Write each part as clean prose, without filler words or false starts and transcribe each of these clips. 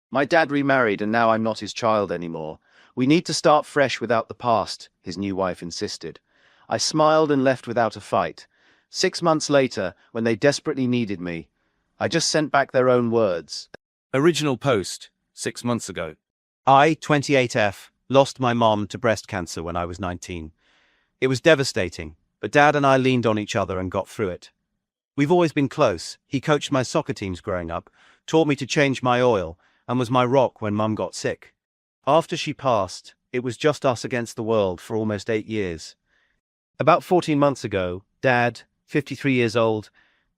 My dad remarried and now I'm not his child anymore. We need to start fresh without the past, his new wife insisted. I smiled and left without a fight. 6 months later, when they desperately needed me, I just sent back their own words. Original post, 6 months ago. I, 28F, lost my mom to breast cancer when I was 19. It was devastating, but Dad and I leaned on each other and got through it. We've always been close. He coached my soccer teams growing up, taught me to change my oil, and was my rock when Mum got sick. After she passed, it was just us against the world for almost 8 years. About 14 months ago, Dad, 53 years old,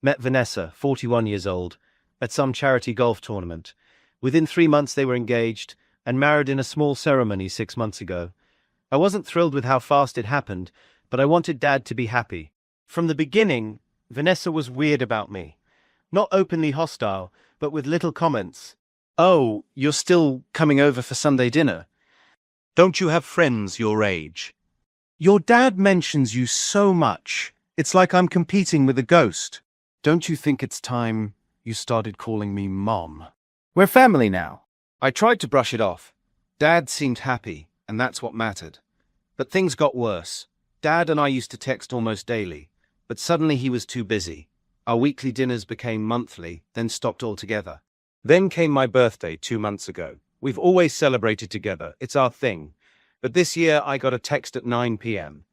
met Vanessa, 41 years old, at some charity golf tournament. Within 3 months they were engaged and married in a small ceremony 6 months ago. I wasn't thrilled with how fast it happened, but I wanted Dad to be happy. From the beginning, Vanessa was weird about me. Not openly hostile, but with little comments. Oh, you're still coming over for Sunday dinner? Don't you have friends your age? Your dad mentions you so much. It's like I'm competing with a ghost. Don't you think it's time you started calling me Mom? We're family now. I tried to brush it off. Dad seemed happy, and that's what mattered. But things got worse. Dad and I used to text almost daily, but suddenly he was too busy. Our weekly dinners became monthly, then stopped altogether. Then came my birthday 2 months ago. We've always celebrated together. It's our thing. But this year I got a text at 9 p.m.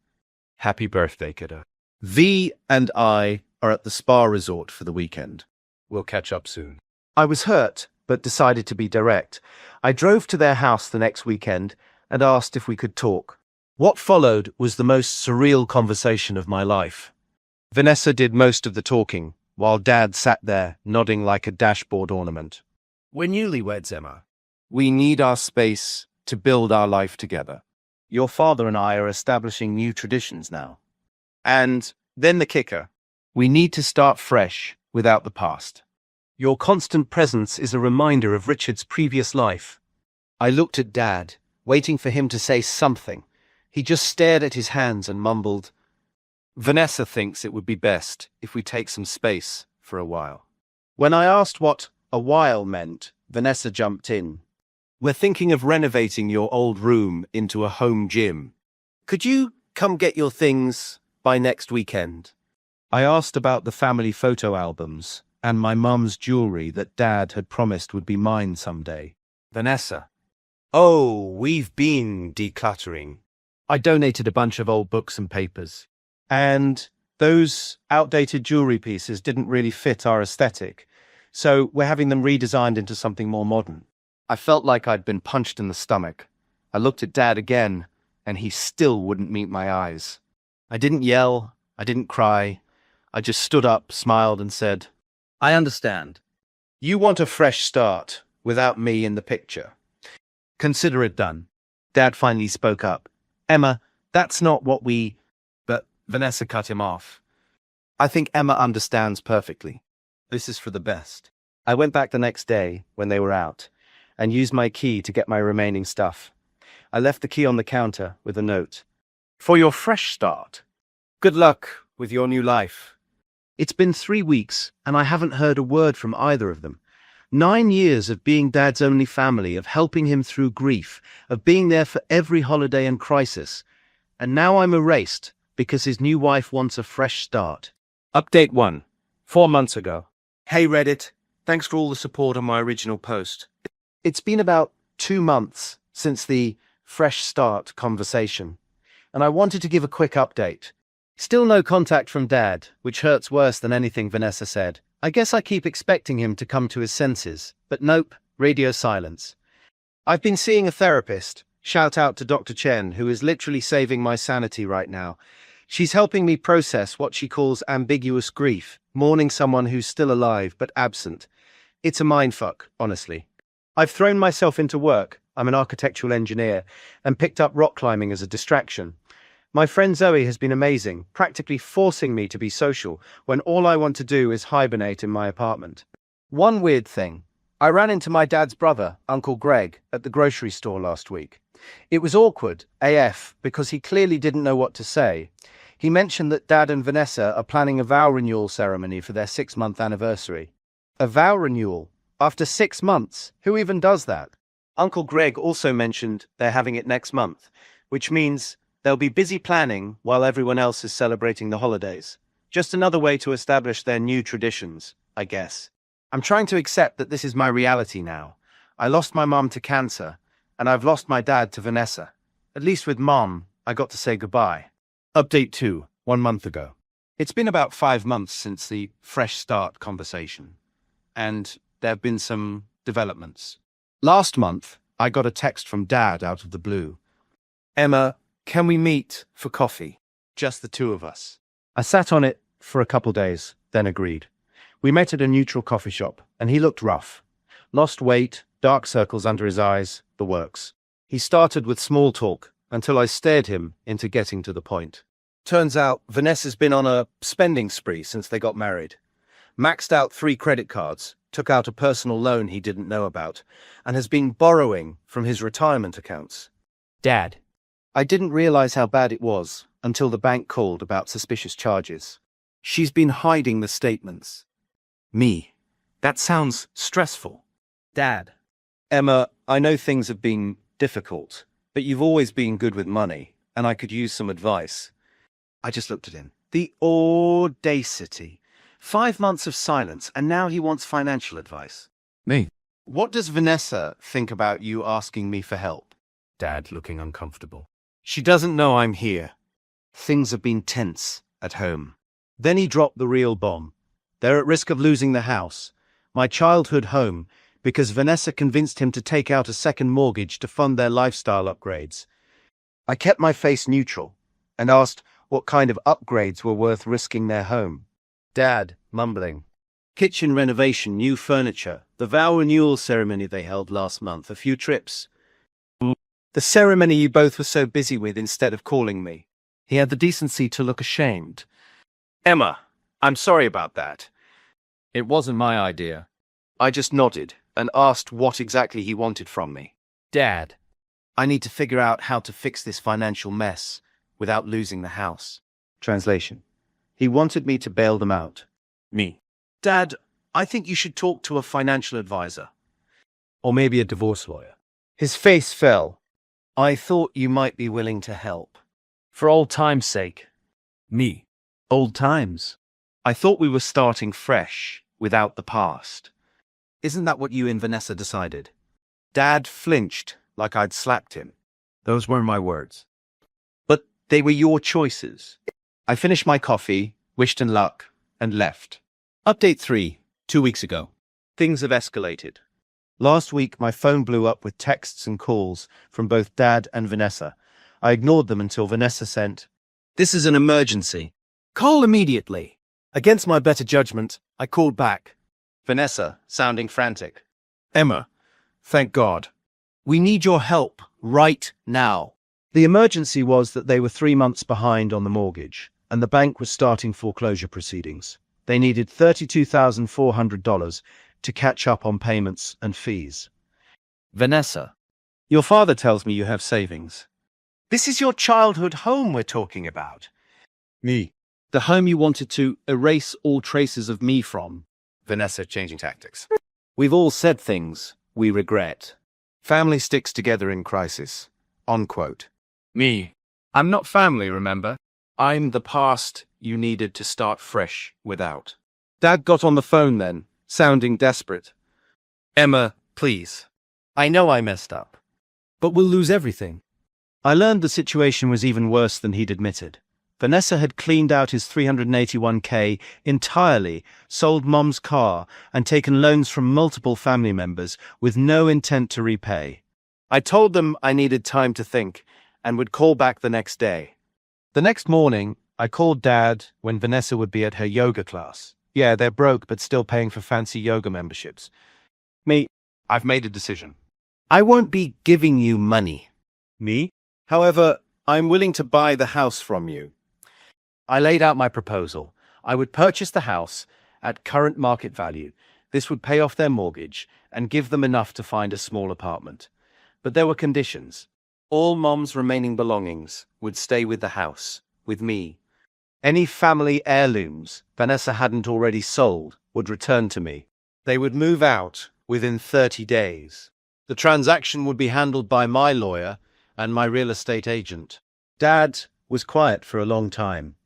Happy birthday, kiddo. V and I are at the spa resort for the weekend. We'll catch up soon. I was hurt, but decided to be direct. I drove to their house the next weekend and asked if we could talk. What followed was the most surreal conversation of my life. Vanessa did most of the talking, while Dad sat there, nodding like a dashboard ornament. We're newlyweds, Emma. We need our space to build our life together. Your father and I are establishing new traditions now. And then the kicker. We need to start fresh without the past. Your constant presence is a reminder of Richard's previous life. I looked at Dad, waiting for him to say something. He just stared at his hands and mumbled, Vanessa thinks it would be best if we take some space for a while. When I asked what a while meant, Vanessa jumped in. We're thinking of renovating your old room into a home gym. Could you come get your things by next weekend? I asked about the family photo albums and my mum's jewelry that Dad had promised would be mine someday. Vanessa. Oh, we've been decluttering. I donated a bunch of old books and papers. And those outdated jewelry pieces didn't really fit our aesthetic, so we're having them redesigned into something more modern. I felt like I'd been punched in the stomach. I looked at Dad again, and he still wouldn't meet my eyes. I didn't yell, I didn't cry. I just stood up, smiled, and said, I understand. You want a fresh start without me in the picture. Consider it done. Dad finally spoke up. Emma, that's not what we... But Vanessa cut him off. I think Emma understands perfectly. This is for the best. I went back the next day, when they were out, and used my key to get my remaining stuff. I left the key on the counter with a note. For your fresh start. Good luck with your new life. It's been 3 weeks, and I haven't heard a word from either of them. 9 years of being Dad's only family, of helping him through grief, of being there for every holiday and crisis. And now I'm erased because his new wife wants a fresh start. Update 1. 4 months ago. Hey Reddit, thanks for all the support on my original post. It's been about 2 months since the fresh start conversation, and I wanted to give a quick update. Still no contact from Dad, which hurts worse than anything Vanessa said. I guess I keep expecting him to come to his senses, but nope, radio silence. I've been seeing a therapist. Shout out to Dr. Chen, who is literally saving my sanity right now. She's helping me process what she calls ambiguous grief, mourning someone who's still alive but absent. It's a mindfuck, honestly. I've thrown myself into work. I'm an architectural engineer, and picked up rock climbing as a distraction. My friend Zoe has been amazing, practically forcing me to be social when all I want to do is hibernate in my apartment. One weird thing. I ran into my dad's brother, Uncle Greg, at the grocery store last week. It was awkward, AF, because he clearly didn't know what to say. He mentioned that Dad and Vanessa are planning a vow renewal ceremony for their 6-month anniversary. A vow renewal? After 6 months, who even does that? Uncle Greg also mentioned they're having it next month, which means they'll be busy planning while everyone else is celebrating the holidays. Just another way to establish their new traditions, I guess. I'm trying to accept that this is my reality now. I lost my mom to cancer, and I've lost my dad to Vanessa. At least with Mom, I got to say goodbye. Update 2, 1 month ago. It's been about 5 months since the fresh start conversation, and there have been some developments. Last month, I got a text from Dad out of the blue. Emma, can we meet for coffee? Just the two of us. I sat on it for a couple days, then agreed. We met at a neutral coffee shop, and he looked rough. Lost weight, dark circles under his eyes, the works. He started with small talk until I stared him into getting to the point. Turns out Vanessa's been on a spending spree since they got married. Maxed out 3 credit cards, took out a personal loan he didn't know about, and has been borrowing from his retirement accounts. Dad. I didn't realize how bad it was until the bank called about suspicious charges. She's been hiding the statements. Me. That sounds stressful. Dad. Emma, I know things have been difficult, but you've always been good with money, and I could use some advice. I just looked at him. The audacity. 5 months of silence, and now he wants financial advice. Me. What does Vanessa think about you asking me for help? Dad looking uncomfortable. She doesn't know I'm here. Things have been tense at home. Then he dropped the real bomb. They're at risk of losing the house, my childhood home, because Vanessa convinced him to take out a second mortgage to fund their lifestyle upgrades. I kept my face neutral and asked what kind of upgrades were worth risking their home. Dad, mumbling. Kitchen renovation, new furniture, the vow renewal ceremony they held last month, a few trips. The ceremony you both were so busy with instead of calling me. He had the decency to look ashamed. Emma, I'm sorry about that. It wasn't my idea. I just nodded and asked what exactly he wanted from me. Dad, I need to figure out how to fix this financial mess without losing the house. Translation. He wanted me to bail them out. Me. Dad, I think you should talk to a financial advisor. Or maybe a divorce lawyer. His face fell. I thought you might be willing to help. For old time's sake. Me. Old times. I thought we were starting fresh, without the past. Isn't that what you and Vanessa decided? Dad flinched, like I'd slapped him. Those weren't my words. But they were your choices. I finished my coffee, wished him luck, and left. Update 3, 2 weeks ago. Things have escalated. Last week, my phone blew up with texts and calls from both Dad and Vanessa. I ignored them until Vanessa sent, "This is an emergency. Call immediately." Against my better judgment, I called back. Vanessa, sounding frantic. Emma, thank God. We need your help right now. The emergency was that they were 3 months behind on the mortgage, and the bank was starting foreclosure proceedings. They needed $32,400 to catch up on payments and fees. Vanessa, your father tells me you have savings. This is your childhood home we're talking about. Me. The home you wanted to erase all traces of me from. Vanessa changing tactics. We've all said things we regret. Family sticks together in crisis. Unquote. Me. I'm not family, remember? I'm the past you needed to start fresh without. Dad got on the phone then, sounding desperate. Emma, please. I know I messed up. But we'll lose everything. I learned the situation was even worse than he'd admitted. Vanessa had cleaned out his $381K entirely, sold Mom's car, and taken loans from multiple family members with no intent to repay. I told them I needed time to think and would call back the next day. The next morning, I called Dad when Vanessa would be at her yoga class. Yeah, they're broke but still paying for fancy yoga memberships. Me, I've made a decision. I won't be giving you money. Me? However, I'm willing to buy the house from you. I laid out my proposal. I would purchase the house at current market value. This would pay off their mortgage and give them enough to find a small apartment. But there were conditions. All Mom's remaining belongings would stay with the house, with me. Any family heirlooms Vanessa hadn't already sold would return to me. They would move out within 30 days. The transaction would be handled by my lawyer and my real estate agent. Dad was quiet for a long time.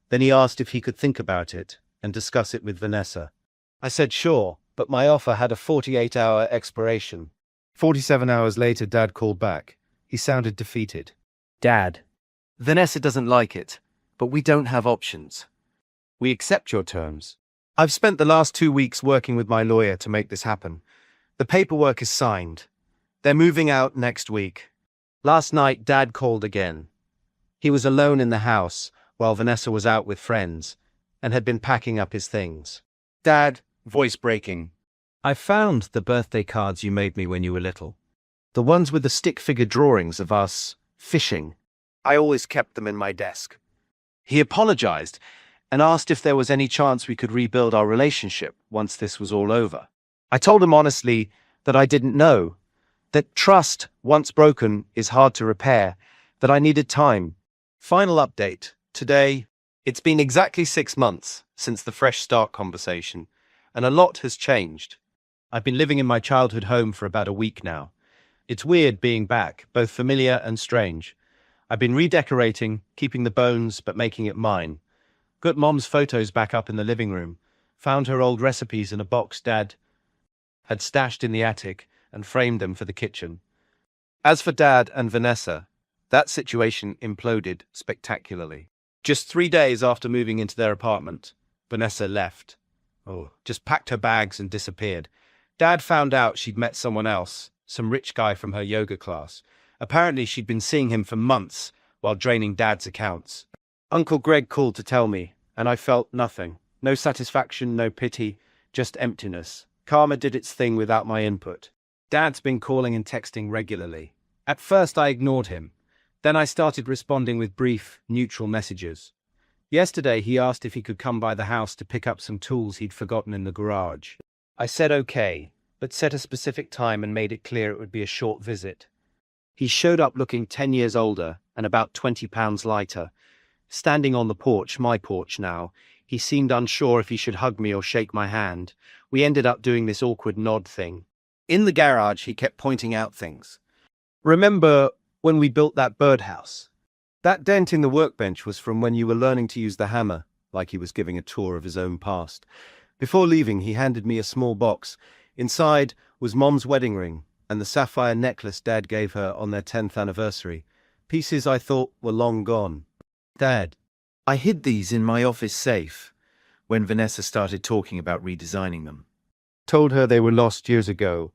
Then he asked if he could think about it and discuss it with Vanessa. I said sure, but my offer had a 48-hour expiration. 47 hours later, Dad called back. He sounded defeated. Dad, Vanessa doesn't like it, but we don't have options. We accept your terms. I've spent the last 2 weeks working with my lawyer to make this happen. The paperwork is signed. They're moving out next week. Last night, Dad called again. He was alone in the house while Vanessa was out with friends and had been packing up his things. Dad, voice breaking. I found the birthday cards you made me when you were little. The ones with the stick figure drawings of us fishing. I always kept them in my desk. He apologized and asked if there was any chance we could rebuild our relationship once this was all over. I told him honestly that I didn't know, that trust, once broken, is hard to repair, that I needed time. Final update. Today, it's been exactly 6 months since the Fresh Start conversation, and a lot has changed. I've been living in my childhood home for about a week now. It's weird being back, both familiar and strange. I've been redecorating, keeping the bones, but making it mine. Got Mom's photos back up in the living room. Found her old recipes in a box Dad had stashed in the attic and framed them for the kitchen. As for Dad and Vanessa, that situation imploded spectacularly. Just 3 days after moving into their apartment, Vanessa left. Just packed her bags and disappeared. Dad found out she'd met someone else, some rich guy from her yoga class. Apparently she'd been seeing him for months while draining Dad's accounts. Uncle Greg called to tell me, and I felt nothing. No satisfaction, no pity, just emptiness. Karma did its thing without my input. Dad's been calling and texting regularly. At first I ignored him. Then I started responding with brief, neutral messages. Yesterday he asked if he could come by the house to pick up some tools he'd forgotten in the garage. I said okay, but set a specific time and made it clear it would be a short visit. He showed up looking 10 years older and about 20 pounds lighter. Standing on the porch, my porch now, he seemed unsure if he should hug me or shake my hand. We ended up doing this awkward nod thing. In the garage, he kept pointing out things. Remember when we built that birdhouse? That dent in the workbench was from when you were learning to use the hammer, like he was giving a tour of his own past. Before leaving, he handed me a small box. Inside was Mom's wedding ring and the sapphire necklace Dad gave her on their 10th anniversary. Pieces I thought were long gone. Dad, I hid these in my office safe when Vanessa started talking about redesigning them. Told her they were lost years ago.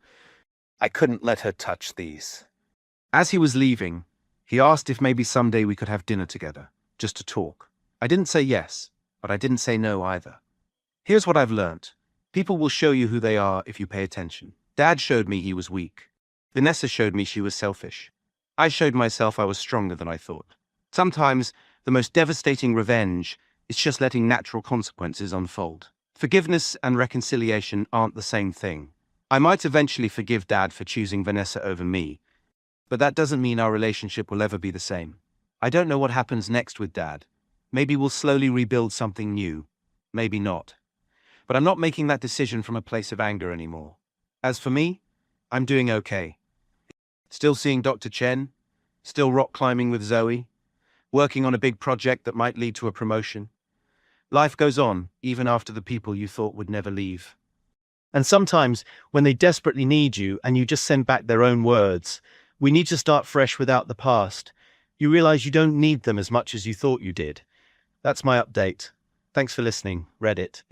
I couldn't let her touch these. As he was leaving, he asked if maybe someday we could have dinner together, just to talk. I didn't say yes, but I didn't say no either. Here's what I've learnt. People will show you who they are if you pay attention. Dad showed me he was weak. Vanessa showed me she was selfish. I showed myself I was stronger than I thought. Sometimes the most devastating revenge is just letting natural consequences unfold. Forgiveness and reconciliation aren't the same thing. I might eventually forgive Dad for choosing Vanessa over me, but that doesn't mean our relationship will ever be the same. I don't know what happens next with Dad. Maybe we'll slowly rebuild something new. Maybe not. But I'm not making that decision from a place of anger anymore. As for me, I'm doing okay. Still seeing Dr. Chen, still rock climbing with Zoe, working on a big project that might lead to a promotion. Life goes on, even after the people you thought would never leave. And sometimes, when they desperately need you and you just send back their own words, we need to start fresh without the past. You realize you don't need them as much as you thought you did. That's my update. Thanks for listening, Reddit.